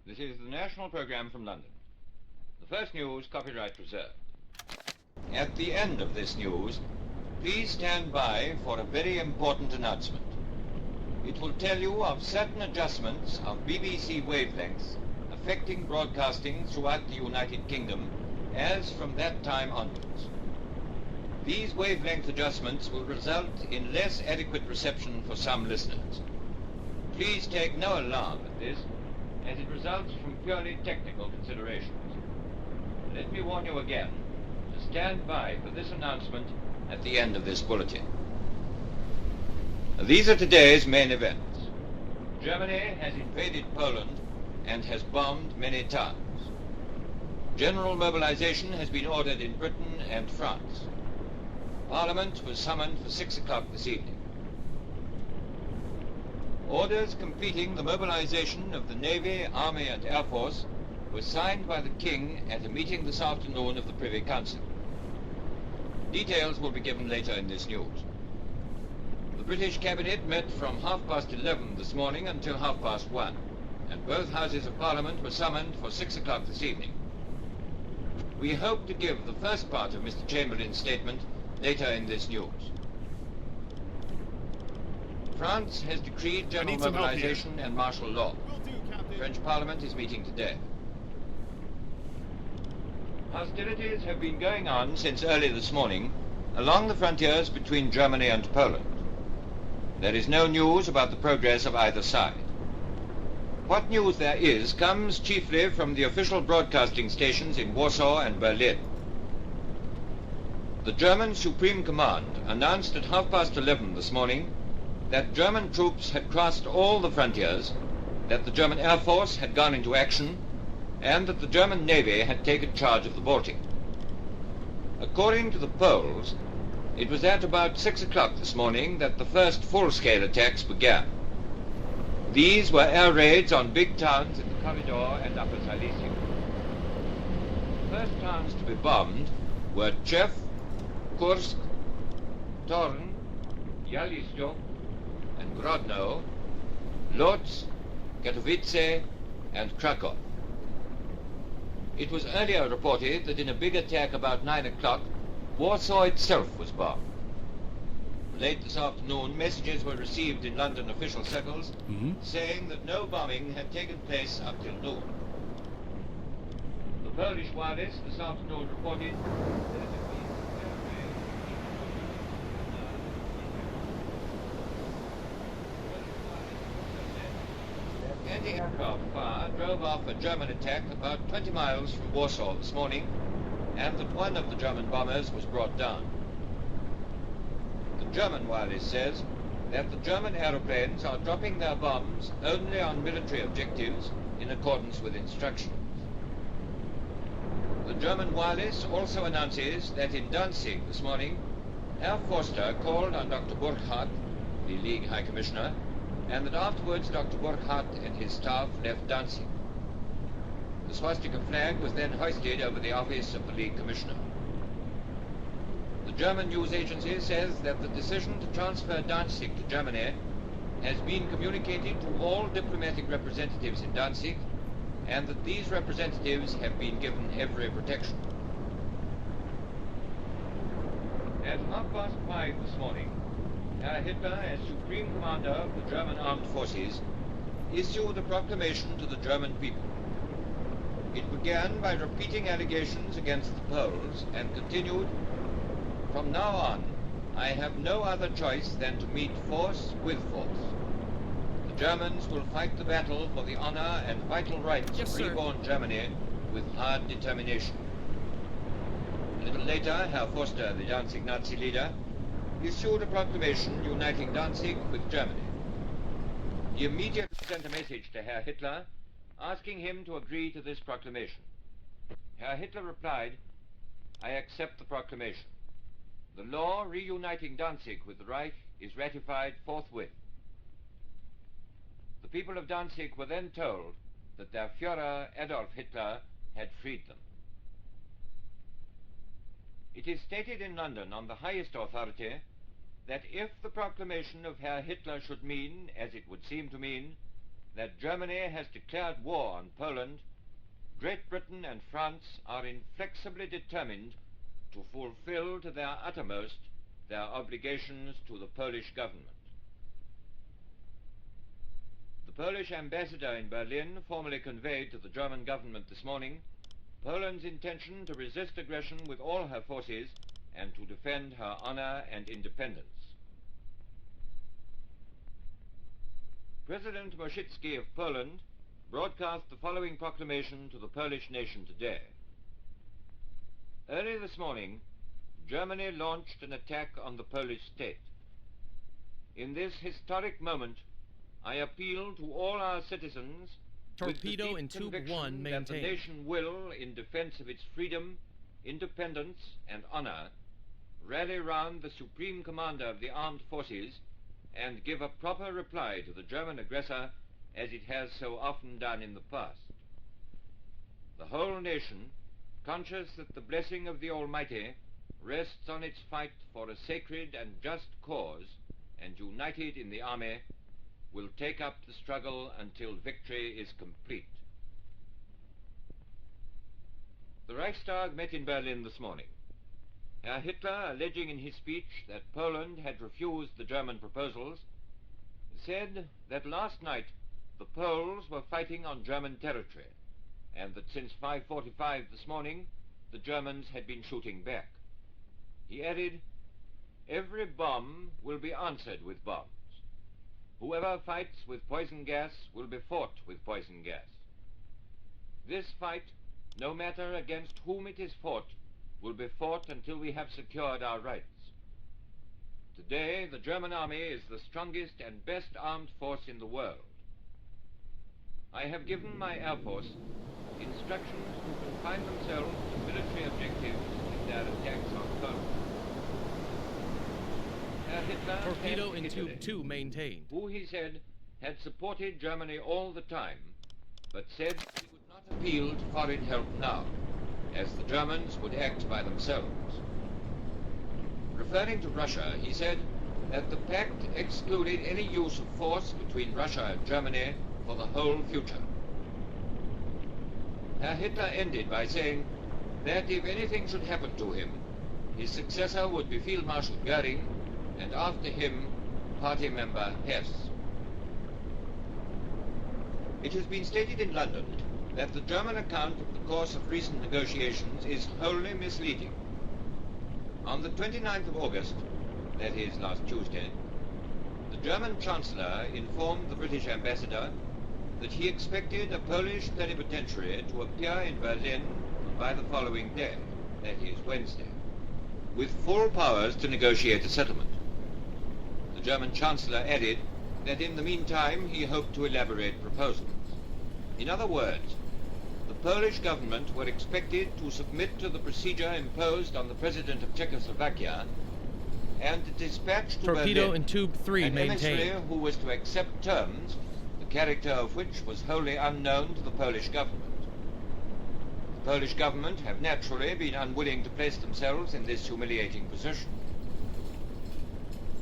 This is the national program from London. The first news, copyright reserved. At the end of this news, please stand by for a very important announcement. It will tell you of certain adjustments of BBC wavelengths affecting broadcasting throughout the United Kingdom as from that time onwards. These wavelength adjustments will result in less adequate reception for some listeners. Please take no alarm at this, as it results from purely technical considerations. Let me warn you again to stand by for this announcement at the end of this bulletin. These are today's main events. Germany has invaded Poland and has bombed many towns. General mobilization has been ordered in Britain and France. Parliament was summoned for 6 o'clock this evening. Orders completing the mobilization of the Navy, Army and Air Force were signed by the King at a meeting this afternoon of the Privy Council. Details will be given later in this news. The British Cabinet met from 11:30 this morning until 1:30, and both Houses of Parliament were summoned for 6 o'clock this evening. We hope to give the first part of Mr. Chamberlain's statement later in this news. France has decreed general mobilization and martial law. The French Parliament is meeting today. Hostilities have been going on since early this morning along the frontiers between Germany and Poland. There is no news about the progress of either side. What news there is comes chiefly from the official broadcasting stations in Warsaw and Berlin. The German Supreme Command announced at 11:30 this morning that German troops had crossed all the frontiers, that the German Air Force had gone into action, and that the German Navy had taken charge of the Baltic. According to the Poles, it was at about 6 o'clock this morning that the first full-scale attacks began. These were air raids on big towns in the Corridor and Upper Silesia. The first towns to be bombed were Chef, Kursk, Torn, Yalistyo, and Grodno, Lodz, Katowice, and Krakow. It was earlier reported that in a big attack about 9 o'clock, Warsaw itself was bombed. Late this afternoon, messages were received in London official circles saying that no bombing had taken place up till noon. The Polish wireless this afternoon reported that it had been anti-aircraft fire drove off a German attack about 20 miles from Warsaw this morning, and that one of the German bombers was brought down. The German wireless says that the German aeroplanes are dropping their bombs only on military objectives in accordance with instructions. The German wireless also announces that in Danzig this morning, Herr Forster called on Dr. Burkhardt, the League High Commissioner, and that afterwards Dr. Burkhardt and his staff left Danzig. The swastika flag was then hoisted over the office of the League Commissioner. The German news agency says that the decision to transfer Danzig to Germany has been communicated to all diplomatic representatives in Danzig, and that these representatives have been given every protection. At 5:30 this morning, Herr Hitler, as Supreme Commander of the German Armed Forces, issued a proclamation to the German people. It began by repeating allegations against the Poles and continued, "From now on, I have no other choice than to meet force with force. The Germans will fight the battle for the honor and vital rights of reborn Germany with hard determination." A little later, Herr Forster, the Danzig Nazi leader, issued a proclamation uniting Danzig with Germany. He immediately sent a message to Herr Hitler asking him to agree to this proclamation. Herr Hitler replied, "I accept the proclamation. The law reuniting Danzig with the Reich is ratified forthwith." The people of Danzig were then told that their Führer Adolf Hitler had freed them. It is stated in London on the highest authority that if the proclamation of Herr Hitler should mean, as it would seem to mean, that Germany has declared war on Poland, Great Britain and France are inflexibly determined to fulfill to their uttermost their obligations to the Polish government. The Polish ambassador in Berlin formally conveyed to the German government this morning Poland's intention to resist aggression with all her forces and to defend her honor and independence. President Moshitsky of Poland broadcast the following proclamation to the Polish nation today. Early this morning, Germany launched an attack on the Polish state. In this historic moment, I appeal to all our citizens Torpedo in Tube 1 maintained. That the nation will, in defense of its freedom, independence, and honor, rally round the Supreme Commander of the Armed Forces and give a proper reply to the German aggressor as it has so often done in the past. The whole nation, conscious that the blessing of the Almighty rests on its fight for a sacred and just cause, and united in the army, will take up the struggle until victory is complete. The Reichstag met in Berlin this morning. Herr Hitler, alleging in his speech that Poland had refused the German proposals, said that last night the Poles were fighting on German territory, and that since 5:45 this morning the Germans had been shooting back. He added, "Every bomb will be answered with bombs. Whoever fights with poison gas will be fought with poison gas. This fight, no matter against whom it is fought, will be fought until we have secured our rights. Today, the German army is the strongest and best armed force in the world. I have given my Air Force instructions to confine themselves to military objectives in their attacks on Poland." Herr Hitler Torpedo in Italy, Tube 2 maintained. who he said had supported Germany all the time, but said he would not appeal to foreign help now, as the Germans would act by themselves. Referring to Russia, he said that the pact excluded any use of force between Russia and Germany for the whole future. Herr Hitler ended by saying that if anything should happen to him, his successor would be Field Marshal Goering, and after him, party member Hess. It has been stated in London that the German account of the course of recent negotiations is wholly misleading. On the 29th of August, that is last Tuesday, the German Chancellor informed the British ambassador that he expected a Polish plenipotentiary to appear in Berlin by the following day, that is Wednesday, with full powers to negotiate a settlement. The German Chancellor added that in the meantime he hoped to elaborate proposals. In other words, the Polish government were expected to submit to the procedure imposed on the President of Czechoslovakia and to dispatch to Torpedo Berlin in Tube 3 an emissary maintained. who was to accept terms, the character of which was wholly unknown to the Polish government. The Polish government have naturally been unwilling to place themselves in this humiliating position.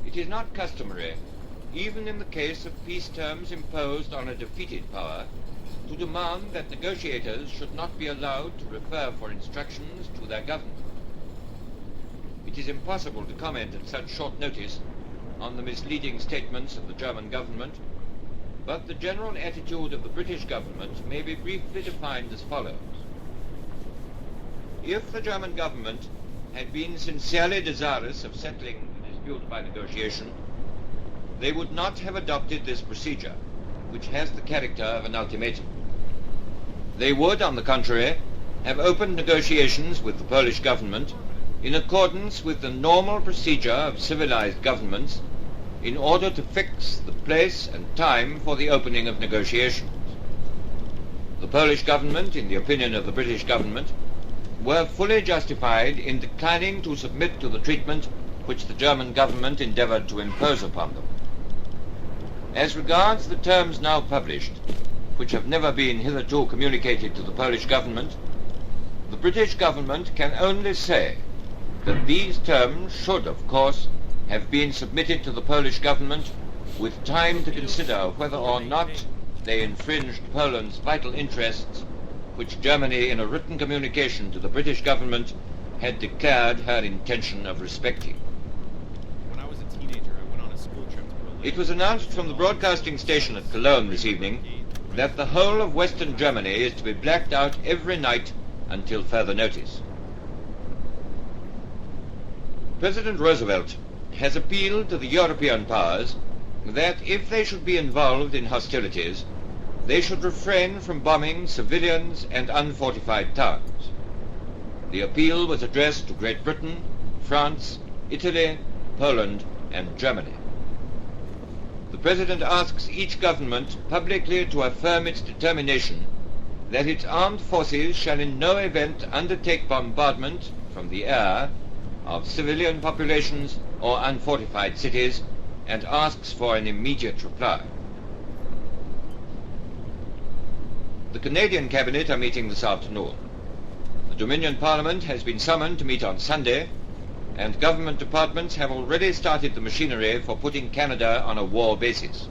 It is not customary, even in the case of peace terms imposed on a defeated power, to demand that negotiators should not be allowed to refer for instructions to their government. It is impossible to comment at such short notice on the misleading statements of the German government, but the general attitude of the British government may be briefly defined as follows. If the German government had been sincerely desirous of settling the dispute by negotiation, they would not have adopted this procedure, which has the character of an ultimatum. They would, on the contrary, have opened negotiations with the Polish government in accordance with the normal procedure of civilized governments in order to fix the place and time for the opening of negotiations. The Polish government, in the opinion of the British government, were fully justified in declining to submit to the treatment which the German government endeavored to impose upon them. As regards the terms now published, which have never been hitherto communicated to the Polish government, the British government can only say that these terms should, of course, have been submitted to the Polish government with time to consider whether or not they infringed Poland's vital interests, which Germany, in a written communication to the British government, had declared her intention of respecting. When I was a teenager, I went on a school trip to Berlin. It was announced from the broadcasting station at Cologne this evening that the whole of Western Germany is to be blacked out every night until further notice. President Roosevelt has appealed to the European powers that if they should be involved in hostilities, they should refrain from bombing civilians and unfortified towns. The appeal was addressed to Great Britain, France, Italy, Poland, and Germany. The President asks each government publicly to affirm its determination that its armed forces shall in no event undertake bombardment from the air of civilian populations or unfortified cities, and asks for an immediate reply. The Canadian Cabinet are meeting this afternoon. The Dominion Parliament has been summoned to meet on Sunday, and government departments have already started the machinery for putting Canada on a war basis.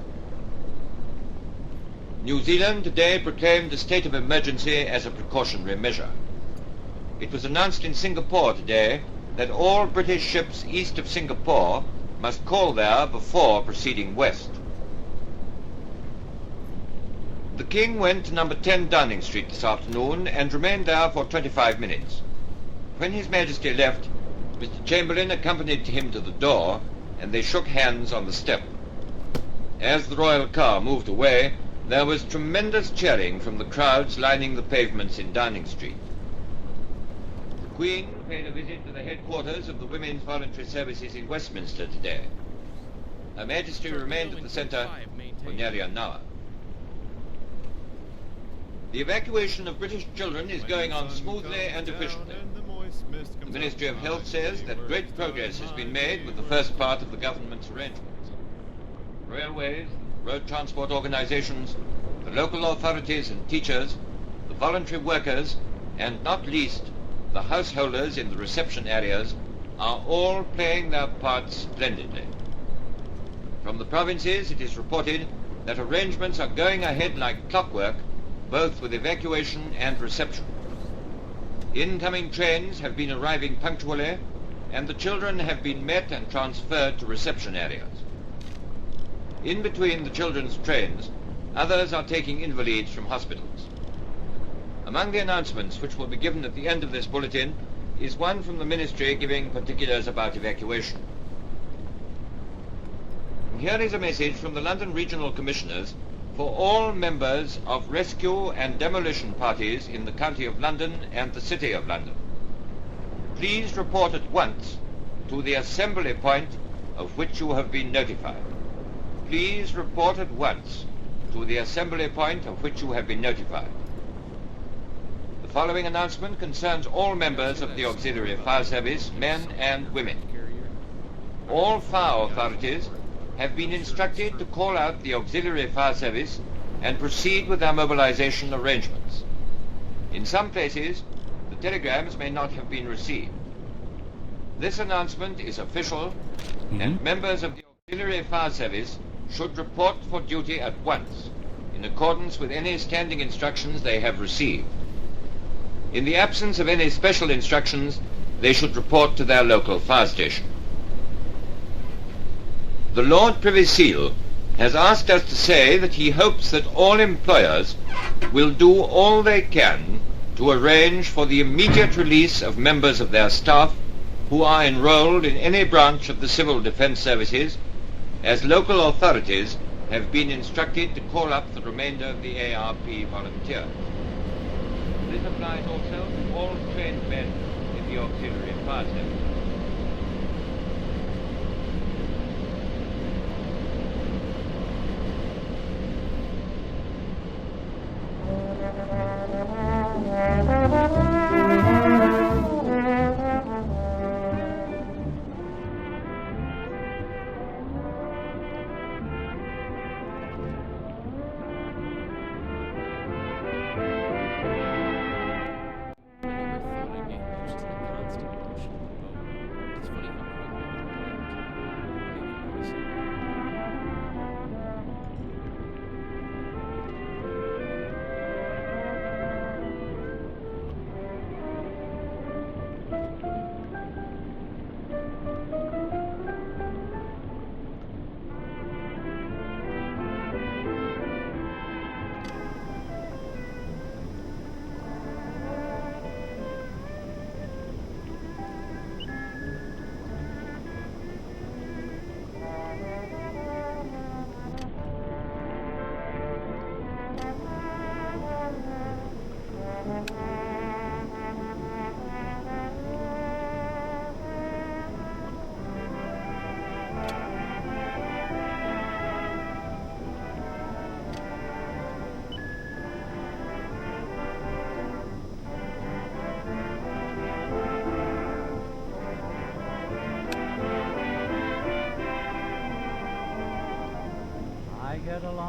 New Zealand today proclaimed a state of emergency as a precautionary measure. It was announced in Singapore today that all British ships east of Singapore must call there before proceeding west. The King went to number 10 Downing Street this afternoon and remained there for 25 minutes. When His Majesty left, Mr. Chamberlain accompanied him to the door, and they shook hands on the step. As the royal car moved away, there was tremendous cheering from the crowds lining the pavements in Downing Street. The Queen paid a visit to the headquarters of the Women's Voluntary Services in Westminster today. Her Majesty remained at the centre for nearly an hour. The evacuation of British children is going on smoothly and efficiently. The Ministry of Health says that great progress has been made with the first part of the government's arrangements. Railways, road transport organizations, the local authorities and teachers, the voluntary workers, and not least, the householders in the reception areas are all playing their parts splendidly. From the provinces, it is reported that arrangements are going ahead like clockwork, both with evacuation and reception. Incoming trains have been arriving punctually, and the children have been met and transferred to reception areas. In between the children's trains, others are taking invalids from hospitals. Among the announcements which will be given at the end of this bulletin is one from the Ministry giving particulars about evacuation. Here is a message from the London Regional Commissioners for all members of rescue and demolition parties in the County of London and the City of London. Please report at once to the assembly point of which you have been notified. Please report at once to the assembly point of which you have been notified. The following announcement concerns all members of the Auxiliary Fire Service, men and women. All fire authorities have been instructed to call out the Auxiliary Fire Service and proceed with their mobilization arrangements. In some places, the telegrams may not have been received. This announcement is official, and members of the Auxiliary Fire Service should report for duty at once, in accordance with any standing instructions they have received. In the absence of any special instructions, they should report to their local fire station. The Lord Privy Seal has asked us to say that he hopes that all employers will do all they can to arrange for the immediate release of members of their staff who are enrolled in any branch of the Civil Defence Services, as local authorities have been instructed to call up the remainder of the ARP volunteers. This applies also to all trained men in the Auxiliary Fire Service. I never thought I'd get used to the constant motion of the boat.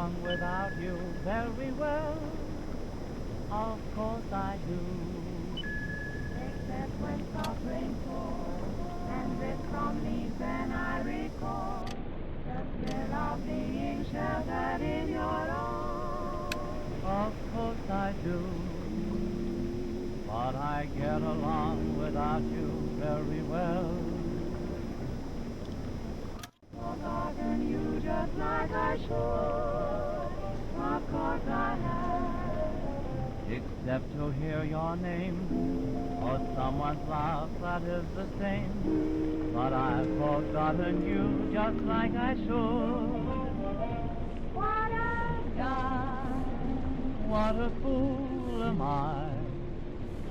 along without you very well. Of course I do. Except when soft rain falls and drips from me, then I recall the thrill of being sheltered in your arms. Of course I do. But I get along without you very well. Forgotten you just like I should. Of course I have. Except to hear your name or someone's laugh, that is the same. But I've forgotten you just like I should. What a guy, what a fool am I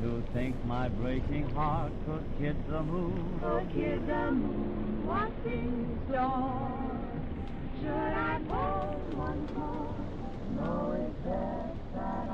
to think my breaking heart could kid the moon. Could kid the moon, what's in store? Should I hold once more? No, it's best that